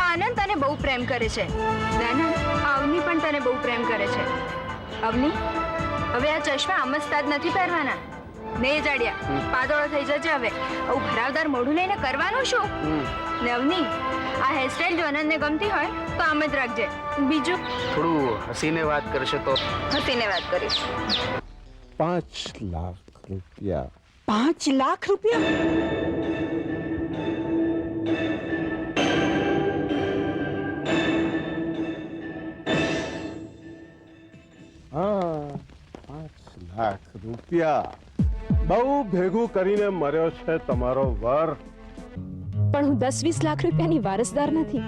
આનંદ તને બહુ પ્રેમ કરે છે નાના, અવની પણ તને બહુ પ્રેમ કરે છે. અવની, હવે આ ચશ્મા આમજતા જ નથી પહેરવાના. ને જાડિયા, પાતળો થઈ જજે હવે. આવું ભરાવદાર મોઢું લઈને કરવાનું શું? ને અવની, આ હેરસ્ટાઈલ જો આનંદને ગમતી હોય તો આમ જ રાખજે. બીજું થોડું હસીને વાત કરશે તો. હસીને વાત કરીશ. 5 લાખ રૂપિયા. 5 લાખ રૂપિયા? હા, 5 લાખ રૂપિયા બહુ ભેગું કરીને મર્યો છે તમારો વર. પણ હું 10-20 લાખ રૂપિયાની વારસદાર નથી.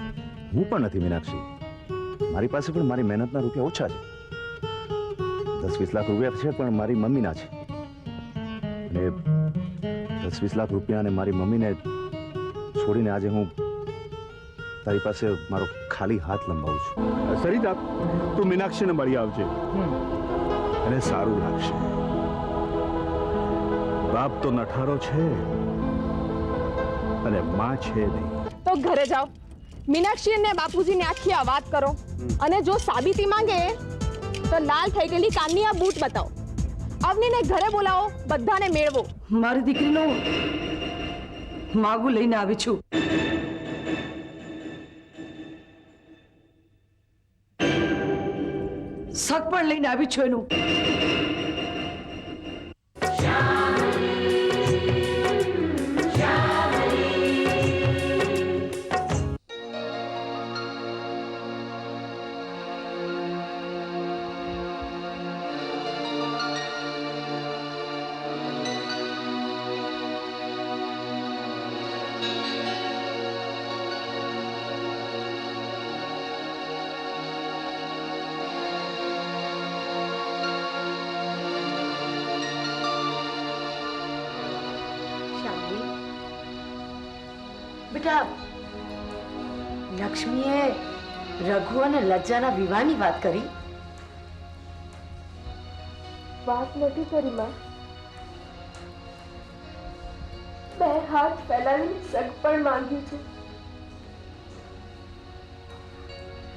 હું પણ નથી મીનાક્ષી. મારી પાસે પણ મારી મહેનતના રૂપિયા ઓછા છે. 10-20 લાખ રૂપિયા છે પણ મારી મમ્મીના છે. અને 10-20 લાખ રૂપિયા અને મારી મમ્મીને છોડીને આજે હું તારી પાસે મારો ખાલી હાથ લંબાવું છું. સરિતા, તું મીનાક્ષીને મળી આવજે. એને સારું લાગશે. બાપ તો નઠારો છે અને માં છે નહીં. તો ઘરે જાઓ, મીનાક્ષી અને બાપુજીને આખી આ વાત કરો, અને જો સાબિતી માંગે તો લાલ થઈ ગયેલી કાનની આ બૂટ બતાવો. અવનીને ઘરે બોલાવો, બધાને મેળવો. મારી દીકરીનું માગું લઈને આવી છું. શક પણ લઈને આવી છું એનું. બેટા, લક્ષ્મીએ રઘુ અને લજ્જાના વિવાહની વાત કરી. વાત નથી કરી માં. 2 હાથ ફેલાવીને સગપણ માંગ્યું છે.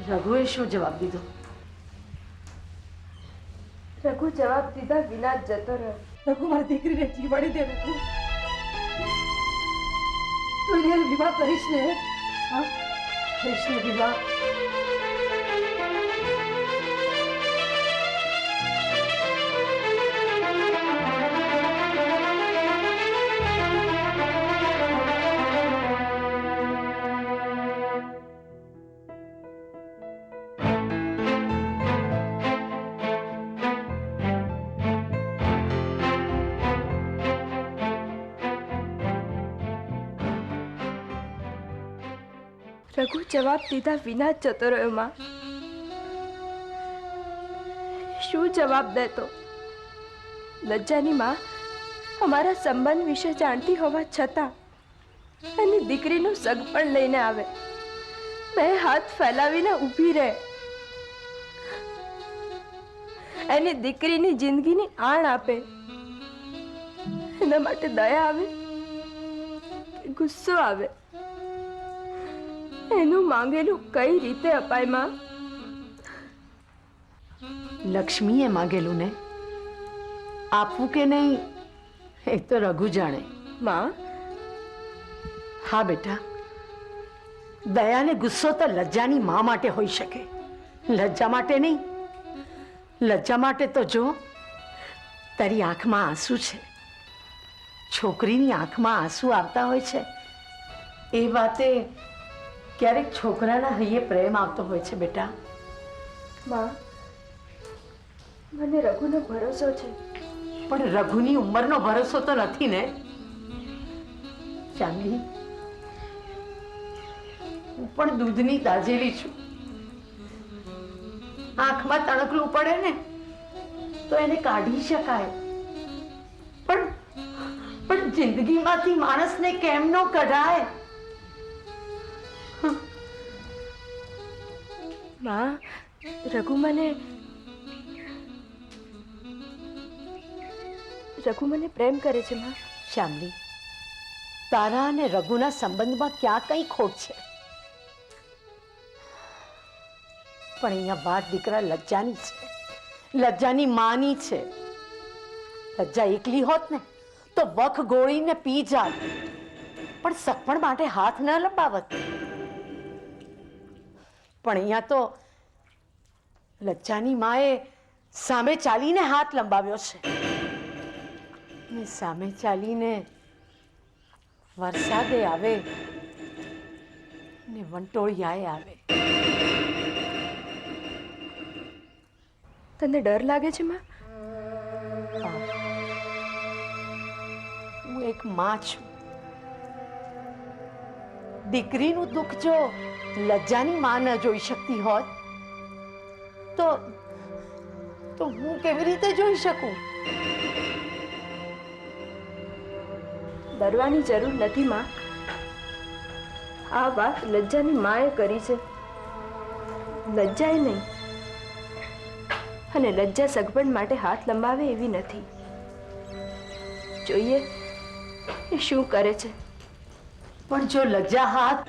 રઘુએ શું જવાબ દીધો? રઘુ જવાબ દીધા વિના જ જતો રહ્યો. રઘુ મારી દીકરીને જીવાડી દે. રઘુ, તું એને વિવાહ કરીશ ને? હા, કરીશ ને વિવાહ? રઘુ જવાબ દીધા વિના જ જતો રહ્યો માં. શું જવાબ દેતો? લજ્જાની માં અમારા સંબંધ વિશે જાણતી હોવા છતાં એની દીકરીનું સગપણ લઈને આવે, 2 હાથ ફેલાવીને ઊભી રહે, એની દીકરીની જિંદગીની આણ આપે. એના માટે દયા આવે કે ગુસ્સો આવે? એનું માંગેલું કઈ રીતે અપાય માં? લક્ષ્મીએ માંગેલું ને આપવું કે નહીં એ તો રઘુ જાણે. માં, હા બેટા, દયાને ગુસ્સો તો લજ્જાની મા માટે હોઈ શકે, લજ્જા માટે નહીં. લજ્જા માટે તો જો તારી આંખમાં આંસુ છે, છોકરીની આંખમાં આંસુ આવતા હોય છે એ વાતે ક્યારેક છોકરાના હૈયે પ્રેમ આવતો હોય છે બેટા. માં, મને રઘુનો ભરોસો છે. પણ રઘુની ઉંમરનો ભરોસો તો નથી ને ચાંદલી. હું પણ દૂધની તાજેલી છું. આંખમાં તણકલું પડે ને તો એને કાઢી શકાય, પણ જિંદગીમાંથી માણસને કેમ ન કઢાય? માં, રઘુ મને પ્રેમ કરે છે માં. શ્યામલી, તારા અને રઘુના સંબંધમાં ક્યાં કઈ ખોટ છે? પણ અહીંયા વાત દીકરા લજ્જાની છે, લજ્જાની માની છે. લજ્જા એકલી હોત ને તો વખ ગોળીને પી જાત, પણ સગપણ માટે હાથ ન લંબાવત. પણ અહીંયા તો લજ્જાની માએ સામે ચાલીને હાથ લંબાવ્યો છે, ને સામે ચાલીને વરસાદે આવે ને વંટોળિયાએ આવે. તને ડર લાગે છે માં? હું એક માં છું. દીકરીનું દુઃખ જો લજ્જાની માં ન જોઈ શકતી હોત તો હું કેવી રીતે જોઈ શકું? ડરવાની જરૂર નથી માં. આ વાત લજ્જાની માએ કરી છે, લજ્જાએ નહીં. અને લજ્જા સગપણ માટે હાથ લંબાવે એવી નથી. જોઈએ એ શું કરે છે. પણ જો લજ્જા હાથ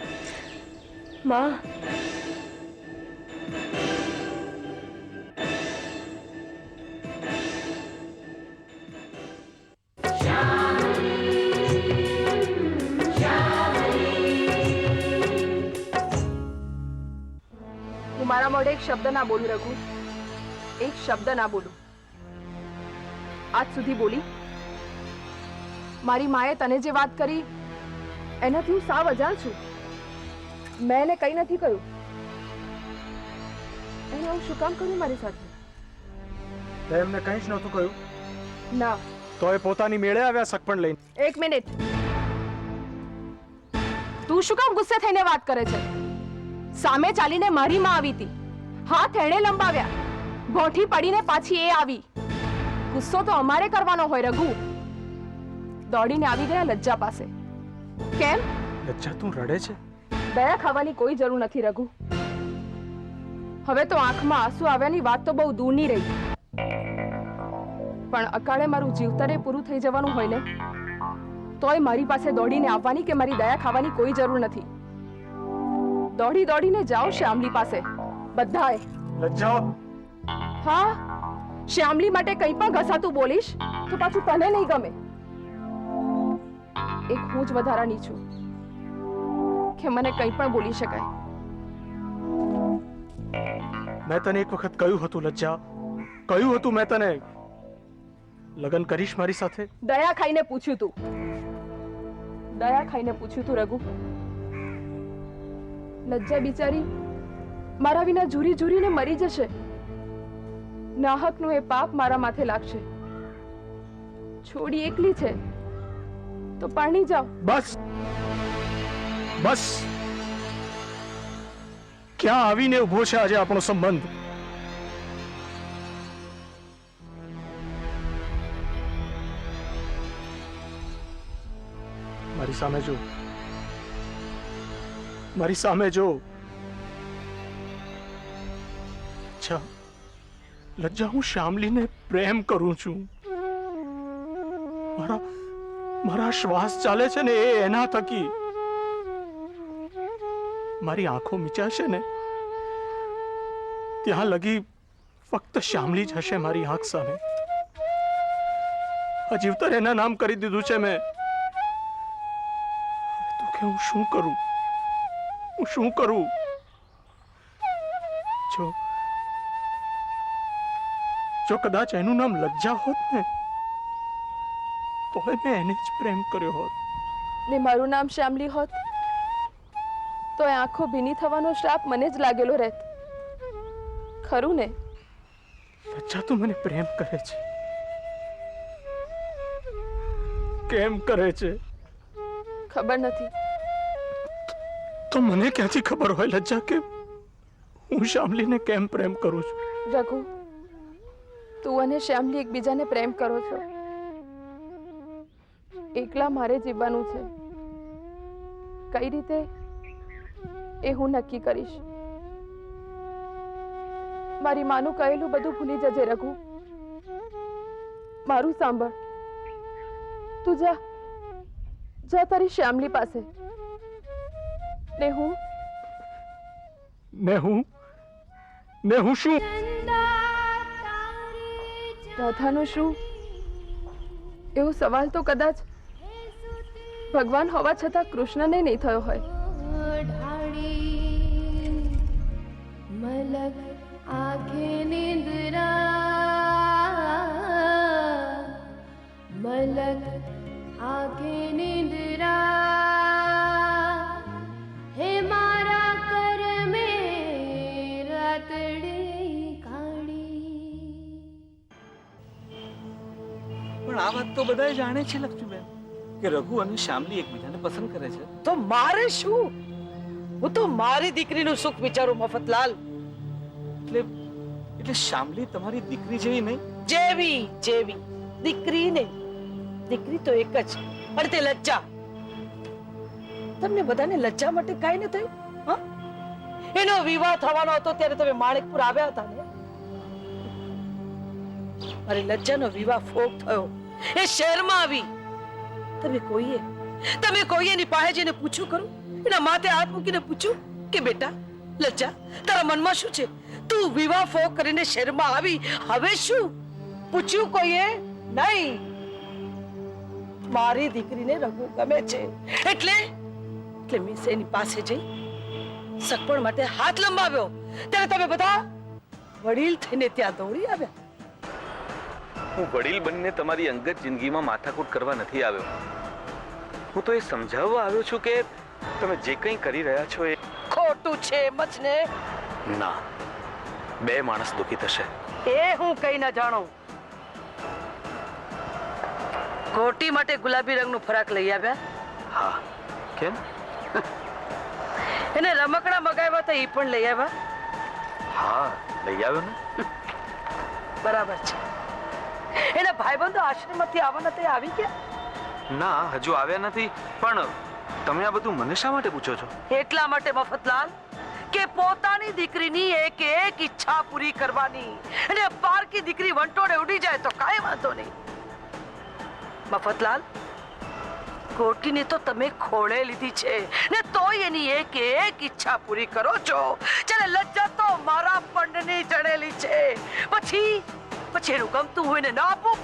માં, હું મારા મોઢે એક શબ્દ ના બોલું રઘુ, એક શબ્દ ના બોલું. આજ સુધી બોલી. મારી માએ તને જે વાત કરી એનાથી હું સાવ અજાણ છું. મેં એને કંઈ નથી કહ્યું. એને હું શું કામ કરું મારી સાથે? તે એમને કંઈ જ નહોતું કહ્યું? ના. તો એ પોતાની મેળે આવ્યા સગપણ લઈને. એક મિનિટ, તું શું કામ ગુસ્સે થઈને વાત કરે છે? સામે ચાલીને મારી માં આવી હતી, હાથ એણે લંબાવ્યા, ગોઠી પડીને પાછી એ આવી. ગુસ્સો તો અમારે કરવાનો હોય રઘુ. દોડીને આવી ગયા લજ્જા પાસે. કેમ? લજ્જા તું રડે છે? દયા ખાવાની કોઈ જરૂર નથી રઘુ. હવે તો આંખમાં આંસુ આવ્યાની વાત તો બહુ દૂરની રહી, પણ અકાળે મારું જીવતરે પૂરું થઈ જવાનું હોય ને તોય મારી પાસે દોડીને આવવાની કે મારી દયા ખાવાની કોઈ જરૂર નથી. દોડી દોડીને જાઓ શ્યામલી પાસે બધાએ. લજ્જા, હા, શ્યામલી માટે કંઈ પણ ઘસાતું બોલીશ તો પાછું તને નહીં ગમે. એક હું જ વધારાની છું કે મને કંઈ પણ બોલી શકાય. મેં તને એક વખત કહ્યું હતું લજ્જા, કહ્યું હતું મેં તને લગ્ન કરીશ મારી સાથે. દયા ખાઈને પૂછ્યું તું, દયા ખાઈને પૂછ્યું તું રઘુ. લજ્જા બિચારી મારા વિના ઝૂરી ઝૂરીને મરી જશે. નાહકનું એ પાપ મારા માથે લાગશે. છોડી એકલી છે તો પાણી જાઓ. બસ બસ, ક્યાં આવીને ઉભો છે આજે આપણો સંબંધ? મારી સામે જો, મારી સામે જો. અચ્છા લજ્જા, હું શ્યામલીને પ્રેમ કરું છું. મારા શ્વાસ ચાલે છે ને એ એના થકી. મારી આંખો મીચાશે ને ત્યાં લગી ફક્ત શ્યામલી જ હશે મારી આંખ સામે. અજીવતર એના નામ કરી દીધું છે મેં. તું કે હું શું કરું, હું શું કરું? જો કદાચ એનું નામ લજ્જા હોત ને તો મેં એને જ પ્રેમ કર્યો હોત. ને મારું નામ શ્યામલી હોત તો એ આંખો ભીની થવાનો શ્રાપ મને જ લાગેલો રહેત. ખરું ને? લજ્જા, તું મને પ્રેમ કરે છે? કેમ કરે છે? ખબર નથી. તો મને ક્યાંથી ખબર હોય લજ્જા કે હું શ્યામલીને કેમ પ્રેમ કરું છું? રઘુ, તું અને શ્યામલી એકબીજાને પ્રેમ કરો છો. એકલા મારે જીવવાનું છે. કઈ રીતે એ હું નક્કી કરીશ. મારી માનું કહેલું બધું ભૂલી જજે રઘુ. મારું સાંભળ. તું જા જા તારી શ્યામલી પાસે. ને હું ને હું શું? રાધાનું શું એવો સવાલ તો કદાચ ભગવાન હોવા છતાં કૃષ્ણને નહીં થયો હોય. મલક આંખે નિંદ્રા મલક આંખે નિંદ્રા હે મારા કર મે રાતડે કાળી. પણ આ વાત તો બધા જાણે છે લક્ષ્મીબેન કે રઘુ અને શ્યામલી એકબીજાને પસંદ કરે છે. તો મારે શું? હું તો મારી દીકરીનું સુખ વિચારું મફતલાલ. એટલે શ્યામલી તમારી દીકરી જેવી નહીં? જેવી જેવી દીકરી નહીં, દીકરી તો એક જ, અને તે લજ્જા. તમને બધાને લજ્જા માટે કાંઈ ન થયું? હા, એનો વિવાહ થવાનો હતો ત્યારે તમે માણેકપુર આવ્યા હતા ને. મારી લજ્જાનો વિવાહ ફોક થયો, એ શહેરમાં આવી. તમે કોઈએ એની પાસે જઈને પૂછ્યું ખરું? એના માથે હાથ મૂકીને પૂછ્યું કે બેટા લજ્જા, તારા મનમાં શું છે? તું વિવાહ ફોક કરીને શહેરમાં આવી, હવે શું? પૂછ્યું કોઈએ? નહીં. મારી દીકરીને રઘુ ગમે છે એટલે મેં એની પાસે જઈ સગપણ માટે હાથ લંબાવ્યો ત્યારે તમે બધા વડીલ થઈને ત્યાં દોડી આવ્યા. હું વડીલ બનીને તમારી અંગત જિંદગીમાં માથાકૂટ કરવા નથી આવ્યો. હું તો એ સમજાવવા આવ્યો છું કે તમે જે કંઈ કરી રહ્યા છો એ ખોટું છે એમ જ ને? ના, બે માણસ દુઃખી થશે. એ હું કઈ ના જાણું. કોટી માટે ગુલાબી રંગનું ફરાક લઈ આવ્યા? હા. કેમ? એને રમકડા મગાવ્યા તો એ પણ લઈ આવ્યા? હા, લઈ આવ્યો ને. બરાબર છે. એના ભાઈબંધો આશ્રમમાંથી આવવાના તે આવી ગયા? ના, હજુ આવ્યા નથી. પણ તમે આ બધું મને શા માટે પૂછો છો? એટલા માટે મફતલાલ કે પોતાની દીકરીની એક એક ઈચ્છા પૂરી કરવાની, અને પારકી દીકરી વંટોળે ઉડી જાય તો કાંઈ વાંધો નહીં. મફતલાલ, કોટીને તો તમે ખોળે લીધી છે ને તોય એની એક એક ઈચ્છા પૂરી કરો છો. ચાલે લજ્જા તો મારા પંડની જડેલી છે. પછી એનું ગમતું હોય ને ના આપું?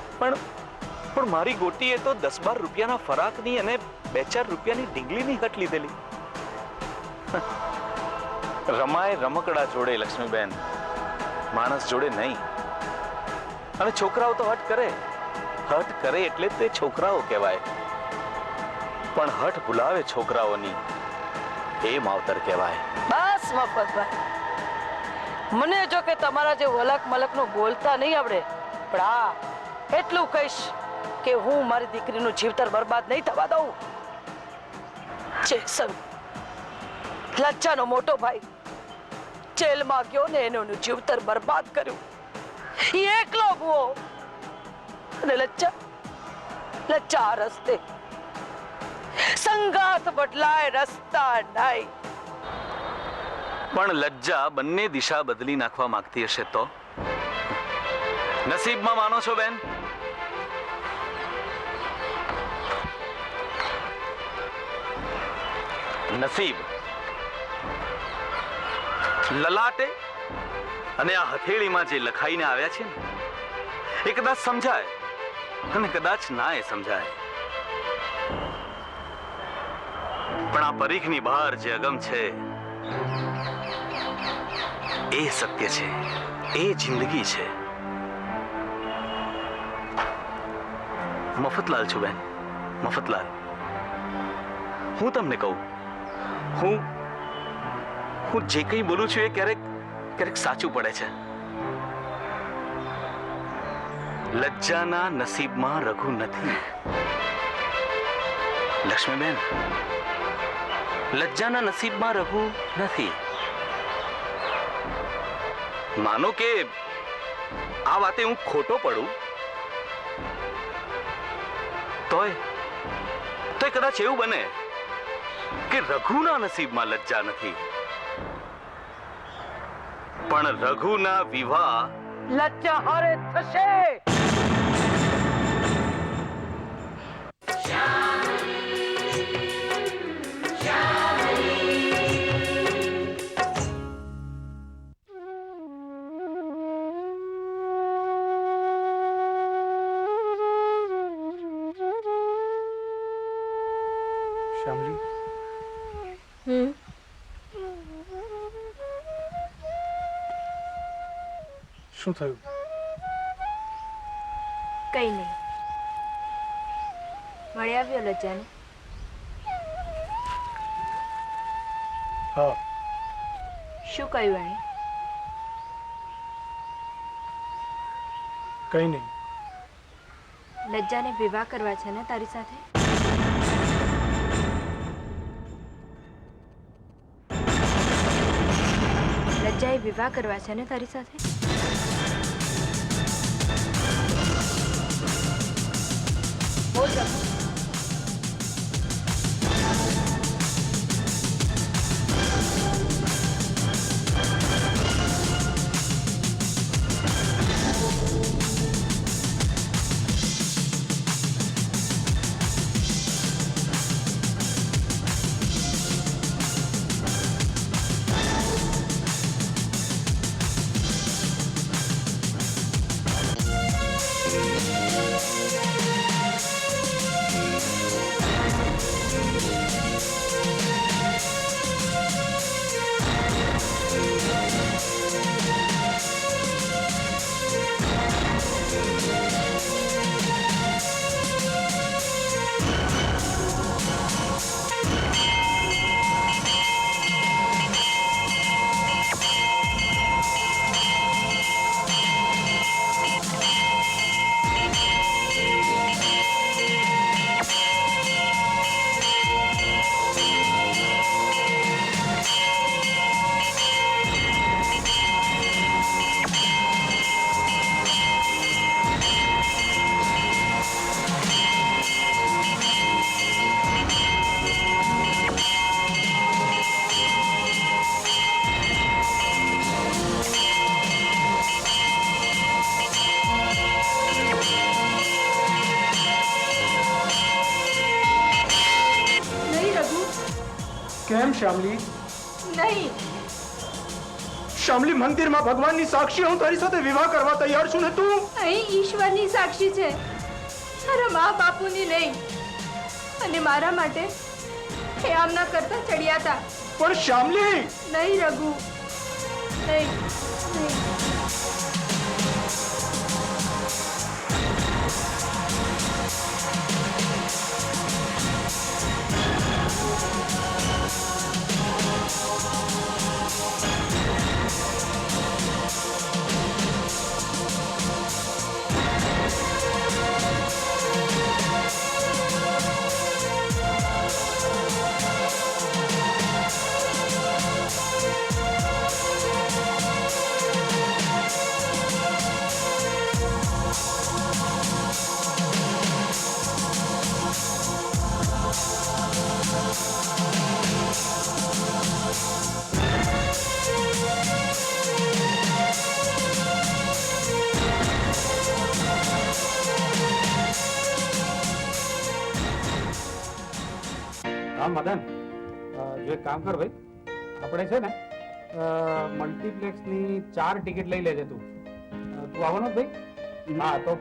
પણ મારી ગોટીએ તો 10-12 રૂપિયાના ફરાકની અને 2-4 રૂપિયાની ઢીંગલીની હટ લીધેલી. રમાય રમકડા જોડે લક્ષ્મીબેન, માણસ જોડે નહીં. અને છોકરાઓ તો હટ કરે એટલે તે છોકરાઓ કહેવાય. પણ હઠ ભૂલાવે છોકરાઓની એ માવતર કહેવાય. બસ મફતભાઈ, મને જો કે તમારા જે વલક મલકનું બોલતા નહીં આવડે, પણ હા એટલું કહીશ કે હું મારી દીકરીનું જીવતર બરબાદ નહીં થવા દઉં. જેસન લજ્જાનો મોટો ભાઈ જેલમાં ગયો ને એનું જીવતર બરબાદ કર્યું. એ એકલો ભૂવો, અને લજ્જા રસ્તે. સંગાત બદલાય રસ્તા નહીં. પણ લજ્જા બંને દિશા બદલી નાખવા માંગતી હશે તો નસીબમાં માનો છો બેન? નસીબ લલાટે અને આ હથેળીમાં જે લખાઈને આવ્યા છે ને એ કદાચ સમજાય અને કદાચ ના એ સમજાય. પણ આ પરીખની બહાર જે અગમ છે એ સત્ય છે, એ જિંદગી છે. મફતલાલ છું બેન, મફતલાલ. હું તમને કહું, હું જે કંઈ બોલું છું એ ક્યારેક સાચું પડે છે. લજ્જાના નસીબમાં રઘુ નથી લક્ષ્મીબેન, લજ્જાના નસીબમાં રઘુ નથી. માનો કે આ વાતે હું ખોટો પડું તોય કદાચ એવું બને કે રઘુના નસીબમાં લજ્જા નથી, પણ રઘુના વિવાહ લજ્જા હારે થશે. શું થયું? કઈ નહીં. મળી આવ્યો લજ્જાને? હા, શું કહ્યું એણે? કઈ નહીં. લજ્જાને વિવાહ કરવા છે ને તારી સાથે? લજ્જાએ વિવાહ કરવા છે ને તારી સાથે? બોલ રઘુ. કેમ શામલી? નહીં. શામલી, મંદિરમાં ભગવાનની સાક્ષી હું તારી સાથે વિવાહ કરવા તૈયાર છું ને તું? અહીં ઈશ્વરની સાક્ષી છે, મારા મા બાપુની નહીં. અને મારા માટે એ આમના કરતા ચડિયાતા. પણ શામલી, નહીં રઘુ, નહીં, નહીં. હા મદન, જો એક કામ કર ભાઈ, આપણે છે ને મલ્ટીપ્લેક્સની 4 ટિકિટ લઈ લેજે તું. તું આવવાનો જ ભાઈ? હા તો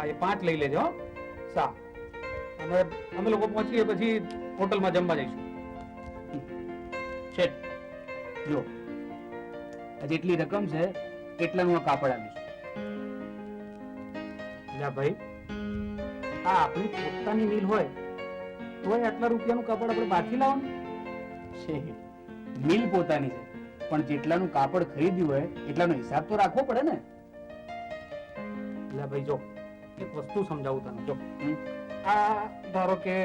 એ 5 લઈ લેજો. સા અને અમે લોકો પહોંચીએ પછી હોટલમાં જમવા જઈશું. શેઠ જો આ જેટલી રકમ છે એટલાનું કાપડ આવીશું. લ્યા ભાઈ, આ આપણી પોતાની મિલ હોય તોય આટલા રૂપિયાનું કાપડ આપણે બહારથી લાવવાનું? શેઠ મિલ પોતાની છે પણ જેટલાનું કાપડ ખરીદ્યું હોય એટલાનો હિસાબ તો રાખવો પડે ને. લ્યા ભાઈ જો એક વસ્તુ સમજાવું તને. જો આ ધારો કે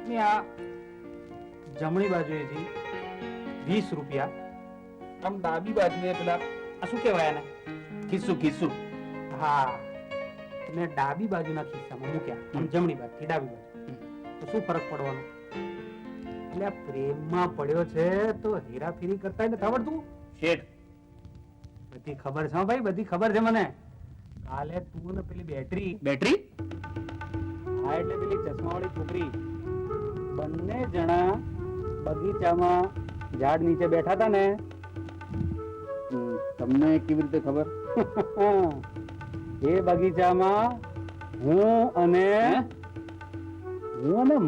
મેં આ જમણી બાજુએથી 20 રૂપિયા આમ ડાબી બાજુએ પેલા આ શું કહેવાય આને? ખિસ્સું ખિસ્સું. હા, મેં ડાબી બાજુના ખિસ્સામાં મૂક્યા, આમ જમણી બાજુથી ડાબી બાજુ. તો શું ફરક પડવાનો? એટલે આ પ્રેમમાં પડ્યો છે તો હેરાફેરી કરતા નથી આવડતું? શેઠ બધી ખબર છે હો ભાઈ, બધી ખબર છે મને. કાલે તું ને પેલી બેટરી બેટરી હા એટલે પેલી ચશ્માવાળી છોકરી બંને જણા બગીચામાં ઝાડ નીચે બેઠા હતા ને. તમને કેવી રીતે ખબર? એ બગીચામાં હું અને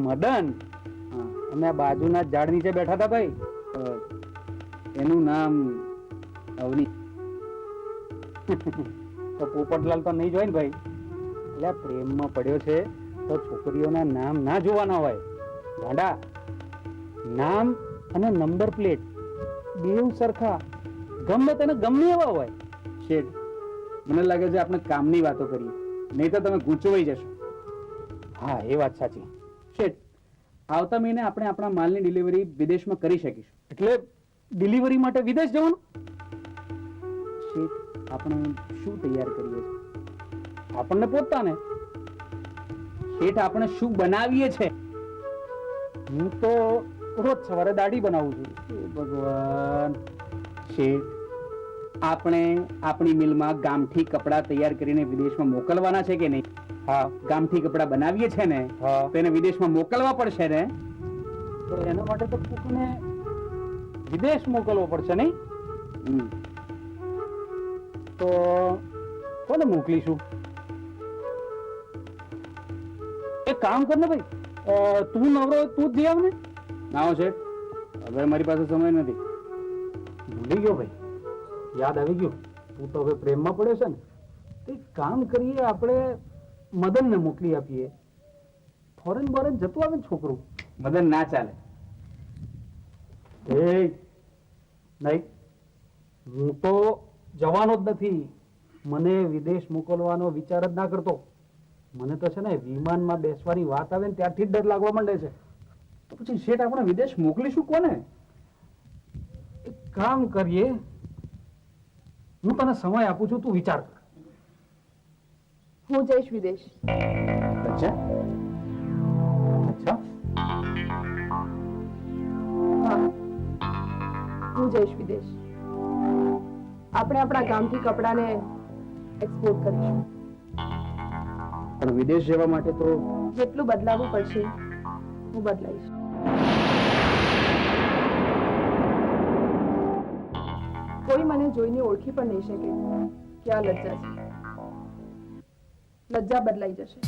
મદન અમે આ બાજુના ઝાડ નીચે બેઠા હતા ભાઈ. એનું નામ અવની. તો પોપટલાલ તો નહીં જોઈ ને ભાઈ. એટલે પ્રેમમાં પડ્યો છે તો છોકરીઓના નામ ના જોવાના હોય ગાંડા. નામ અને નંબર પ્લેટ બેઉ સરખા, ગમે તેને ગમે એવા હોય. શેઠ, મને લાગે છે આપણે કામની વાતો કરીએ, નહીં તો તમે ગૂંચવાઈ જશો. હા, એ વાત સાચી. શેઠ, આવતા મહિને આપણે આપણા માલની ડિલિવરી વિદેશમાં કરી શકીશું. એટલે ડિલિવરી માટે વિદેશ જવાનું? શેઠ, આપણે શું તૈયાર કરીએ છીએ? આપણને પોતાને. શેઠ, આપણે શું બનાવીએ છે? હું તો રોજ સવારે દાઢી બનાવું છું. હે ભગવાન. શેઠ, આપણે આપણી મિલમાં ગામઠી કપડાં તૈયાર કરીને વિદેશમાં મોકલવાના છે કે નહીં? હા. ગામઠી કપડાં બનાવીએ છે ને, હા. તો એને વિદેશમાં મોકલવા પડશે ને. તો એના માટે તો કોકને વિદેશ મોકલવો પડશે નહીં? હમ. તો કોને મોકલીશું? એક કામ કર ને ભાઈ, તું નવરો હોય તું જ જઈ આવ ને. ના હો શેઠ, હવે મારી પાસે સમય નથી. ભૂલી ગયો ભાઈ, યાદ આવી ગયું. તું તો હવે પ્રેમમાં પડ્યો છે ને, તો એક કામ કરીએ, આપણે મદનને મોકલી આપીએ. ફોરેન બોરેન જતું આવે ને છોકરું. મદન ના ચાલે. એ નહીં, હું તો જવાનો જ નથી. મને વિદેશ મોકલવાનો વિચાર જ ના કરતો. મને તો છે ને વિમાનમાં બેસવાની વાત આવે ને ત્યારથી જ ડર લાગવા માંડે છે. તો પછી શેઠ, આપણે વિદેશ મોકલીશું કોને? એક કામ કરીએ, હું તને સમય આપું છું, તું વિચાર કર. હું જઈશ વિદેશ. અચ્છા અચ્છા. હા, હું જઈશ વિદેશ. આપણે આપણા ગામથી કપડાને એક્સપોર્ટ કરીશું. પણ વિદેશ જવા માટે તો જેટલું બદલાવવું પડશે હું બદલાઈશ. કોઈ મને જોઈને ઓળખી પણ નહીં શકે કે આ લજ્જા છે. લજ્જા બદલાઈ જશે.